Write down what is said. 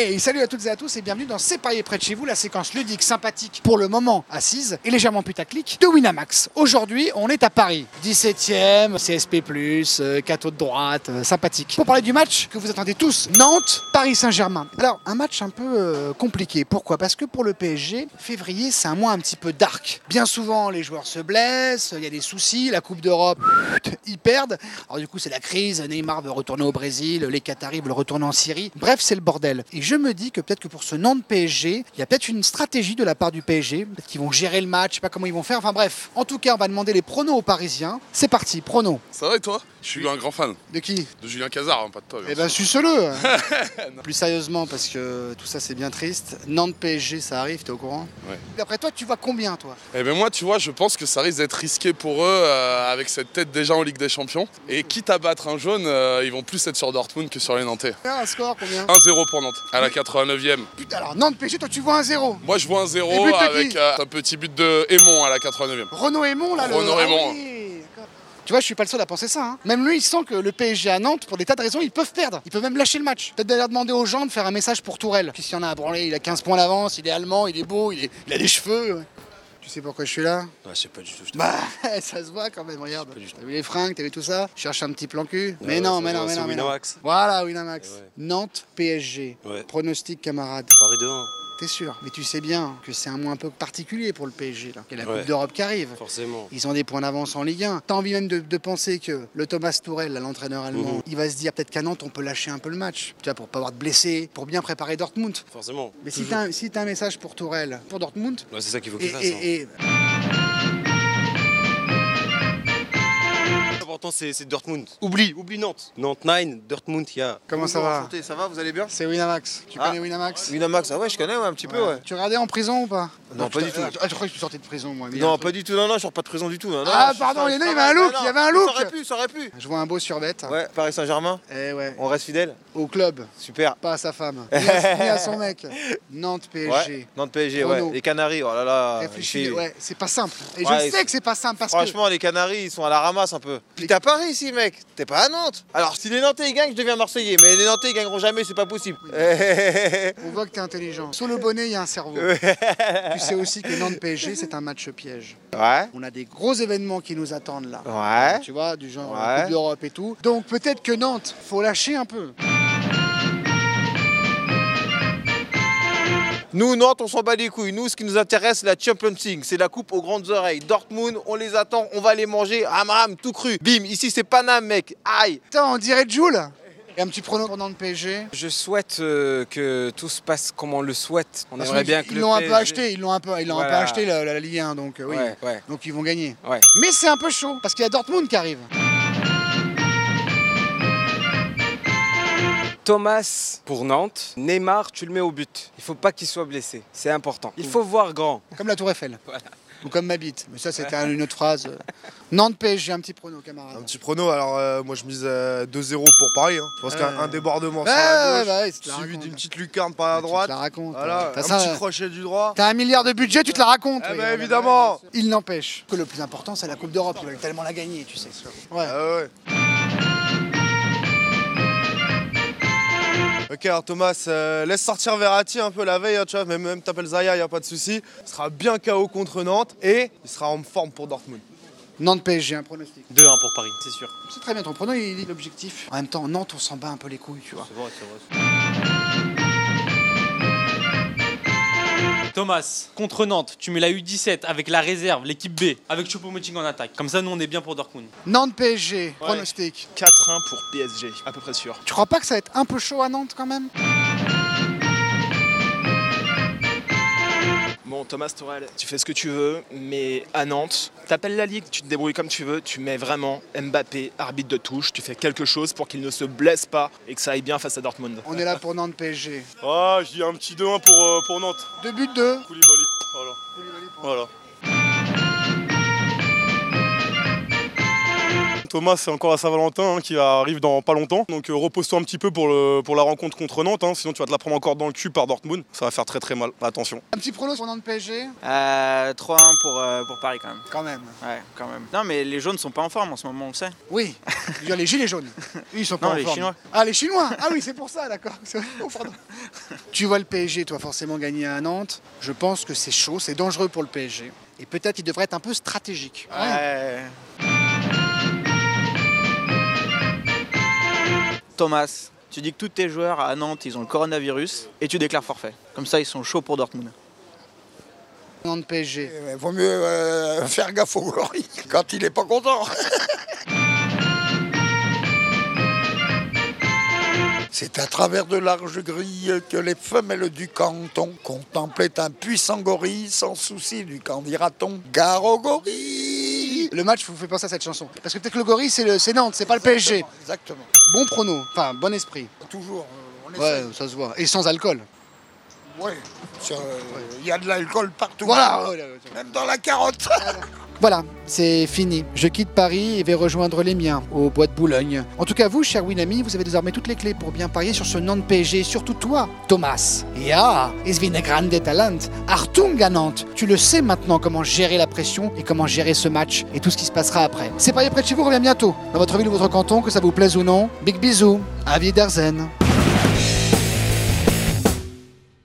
Hey, salut à toutes et à tous et bienvenue dans C'est parier près de chez vous, la séquence ludique, sympathique, pour le moment assise et légèrement putaclic de Winamax. Aujourd'hui, on est à Paris, 17ème, CSP+, cateau de droite, sympathique. Pour parler du match que vous attendez tous, Nantes, Paris Saint-Germain. Alors, un match un peu compliqué. Pourquoi? Parce que pour le PSG, février, c'est un mois un petit peu dark. Bien souvent, les joueurs se blessent, il y a des soucis, la Coupe d'Europe, ils perdent. Alors du coup, c'est la crise, Neymar veut retourner au Brésil, les Qataris veulent retourner en Syrie. Bref, c'est le bordel. Et je me dis que peut-être que pour ce Nantes PSG, il y a peut-être une stratégie de la part du PSG. Peut-être qu'ils vont gérer le match, je sais pas comment ils vont faire. Enfin bref, en tout cas, on va demander les pronos aux Parisiens. C'est parti, pronos. Ça va et toi? Je suis un grand fan. De qui? De Julien Cazard, hein, pas de toi. Eh ben, suce-le. Plus sérieusement, parce que tout ça, c'est bien triste. Nantes PSG, ça arrive, t'es au courant? Ouais. D'après toi, tu vois combien, toi? Eh ben moi, tu vois, je pense que ça risque d'être risqué pour eux avec cette tête déjà en Ligue des Champions. Et quitte à battre un jaune, ils vont plus être sur Dortmund que sur les Nantais. Un score, combien? 1-0 pour Nantes, à la 89e. Putain, alors Nantes PSG, toi, tu vois un 0. Moi, je vois un Et 0 but de avec qui un petit but de Aymon à la 89e. Renaud Aymon, là, Renaud le... Aymon. Ah oui, d'accord. Tu vois, je suis pas le seul à penser ça. Hein. Même lui, il sent que le PSG à Nantes, pour des tas de raisons, ils peuvent perdre. Ils peuvent même lâcher le match. Peut-être d'aller demander aux gens de faire un message pour Tourelle. Puis s'il y en a à branler, il a 15 points d'avance, il est allemand, il est beau, il a des cheveux. Ouais. Tu sais pourquoi je suis là? Ouais, je sais pas du tout. Bah, ça se voit quand même, regarde. T'as vu les fringues, t'as vu tout ça? Je cherche un petit plan cul. Mais non, mais non, mais non. C'est Winamax. Voilà, Winamax. Ouais. Nantes, PSG. Ouais. Pronostic, camarade. Paris 2-1, T'es sûr? Mais tu sais bien que c'est un mois un peu particulier pour le PSG, là. Il y a la Ouais. Coupe d'Europe qui arrive. forcément. Ils ont des points d'avance en Ligue 1. T'as envie même de penser que le Thomas Tuchel, là, l'entraîneur allemand, il va se dire peut-être qu'à Nantes, on peut lâcher un peu le match. Tu vois, pour pas avoir de blessés, pour bien préparer Dortmund. Forcément. Mais si t'as un message pour Tourelle, pour Dortmund, Ouais, c'est ça qu'il faut qu'il fasse. et L'important, c'est Dortmund. Oublie Nantes. Nantes 9, Dortmund, il y a. comment ça va? Enchanté, ça va, vous allez bien? C'est Winamax. Tu Ah. connais Winamax? Winamax, ah ouais, je connais un petit peu, ouais. Tu regardais en prison ou pas? Non, pas du tout. Ah, je crois que tu sortais de prison, moi. mais Non, pas du tout, non, je sors pas de prison du tout. Non, Ah, non, je pardon, suis- il y en a, je il y avait un look, non, il y avait un look. Ça aurait pu. Je vois un beau survêt. Ouais, Paris Saint-Germain, Eh ouais. on reste fidèle. Au club, Super. pas à sa femme. Ni à son mec. Nantes PSG. Ouais, Nantes PSG, Prono. ouais. Les Canaries, oh là là. Réfléchis, ici. ouais, c'est pas simple. Et Ouais, je sais que c'est pas simple parce que. Franchement, les Canaries, ils sont à la ramasse un peu. Puis t'es à Paris ici, mec. T'es pas à Nantes. Alors, si les Nantais ils gagnent, je deviens Marseillais. Mais les Nantais ils gagneront jamais, c'est pas possible. On voit que t'es intelligent. Sous le bonnet, il y a un cerveau. Tu sais aussi que Nantes PSG, c'est un match piège. Ouais. On a des gros événements qui nous attendent là. Ouais. Tu vois, du genre Ouais. Coupe d'Europe et tout. Donc peut-être que Nantes, faut lâcher un peu. Nous, Nantes, on s'en bat les couilles. Nous, ce qui nous intéresse, c'est la Champions League. C'est la coupe aux grandes oreilles. Dortmund, on les attend, on va les manger. Ham, tout cru. Bim, ici, c'est Paname, mec. Aïe. Putain, on dirait Jules. Et un petit prono pour Nantes PSG. Je souhaite que tout se passe comme on le souhaite. On Parce aimerait que bien que ils le l'ont un peu PSG acheté, ils l'ont un peu Voilà. acheté la Ligue 1, donc oui. Ouais. Donc ils vont gagner. Ouais. Mais c'est un peu chaud parce qu'il y a Dortmund qui arrive. Thomas pour Nantes. Neymar, tu le mets au but. Il faut pas qu'il soit blessé. C'est important. Il faut voir grand. Comme la Tour Eiffel. Ou comme ma bite. Mais ça, c'était une autre phrase. Nantes PSG, un petit prono, camarade. Un petit prono, alors moi je mise 2-0 pour Paris. Hein. Je pense qu'un débordement sur Ouais, la gauche, ouais, tu te la suivi racontes. d'une petite lucarne par la Tu te droite. la racontes. Voilà, T'as un ça, petit crochet du droit. T'as 1 milliard de budget, tu te la racontes. Eh oui. ben, évidemment. Il n'empêche que le plus important, c'est la Coupe d'Europe. Ils veulent tellement la gagner, tu sais. Ouais. Ah ouais. Ok, alors Thomas, laisse sortir Verratti un peu la veille, hein, tu vois, même t'appelles Zaya, y a pas de souci. Il sera bien KO contre Nantes et il sera en forme pour Dortmund. Nantes PSG, un pronostic. 2-1 pour Paris, c'est sûr. C'est très bien, ton prono, il dit l'objectif. En même temps, Nantes, on s'en bat un peu les couilles, tu vois. C'est vrai. Thomas, contre Nantes, tu mets la U17 avec la réserve, l'équipe B, avec Choupo-Moting en attaque. Comme ça, nous, on est bien pour Dortmund. Nantes PSG, pronostic. 4-1 pour PSG, à peu près sûr. Tu crois pas que ça va être un peu chaud à Nantes quand même? Bon, Thomas Tuchel, tu fais ce que tu veux, mais à Nantes, t'appelles la Ligue, tu te débrouilles comme tu veux, tu mets vraiment Mbappé, arbitre de touche, tu fais quelque chose pour qu'il ne se blesse pas et que ça aille bien face à Dortmund. On est là pour Nantes PSG. Ah, je dis un petit 2-1 pour Nantes. 2 buts 2. Koulibaly, voilà. Thomas, c'est encore à Saint-Valentin qui arrive dans pas longtemps. Donc repose-toi un petit peu pour la rencontre contre Nantes. Sinon tu vas te la prendre encore dans le cul par Dortmund. Ça va faire très très mal. Attention. Un petit prono sur Nantes PSG 3-1 pour Paris quand même. quand même. Ouais, quand même. Non, mais les jaunes sont pas en forme en ce moment, on le sait. Oui, il y a les gilets jaunes. Ils sont pas Non, en les forme. Chinois. Ah, les Chinois. Ah oui, c'est pour ça, d'accord. C'est vrai. Oh, pardon. Tu vois le PSG, toi, forcément gagner à Nantes. Je pense que c'est chaud, c'est dangereux pour le PSG. Et peut-être il devrait être un peu stratégique. Ouais. Thomas, tu dis que tous tes joueurs à Nantes, ils ont le coronavirus et tu déclares forfait. Comme ça, ils sont chauds pour Dortmund. Nantes PSG. Vaut mieux faire gaffe au Glory quand il est pas content. C'est à travers de larges grilles que les femelles du canton contemplaient un puissant gorille sans souci du camp, dira-t-on. Gare au gorille. Le match vous fait penser à cette chanson. Parce que peut-être que le gorille, c'est Nantes, c'est pas le PSG. Exactement. Bon prono, enfin bon esprit. Toujours, on Ouais, essaye. ça se voit. Et sans alcool. Ouais. Il y a de l'alcool partout. Voilà. Même dans la carotte. Voilà, c'est fini. Je quitte Paris et vais rejoindre les miens au bois de Boulogne. En tout cas, vous, cher Winami, vous avez désormais toutes les clés pour bien parier sur ce Nantes PSG. Surtout toi, Thomas. Ja, es wie eine grande Talent. Achtung à Nantes. Tu le sais maintenant comment gérer la pression et comment gérer ce match et tout ce qui se passera après. C'est parier près de chez vous revient bientôt. Dans votre ville ou votre canton, que ça vous plaise ou non. Big bisous. À Wiedersehen.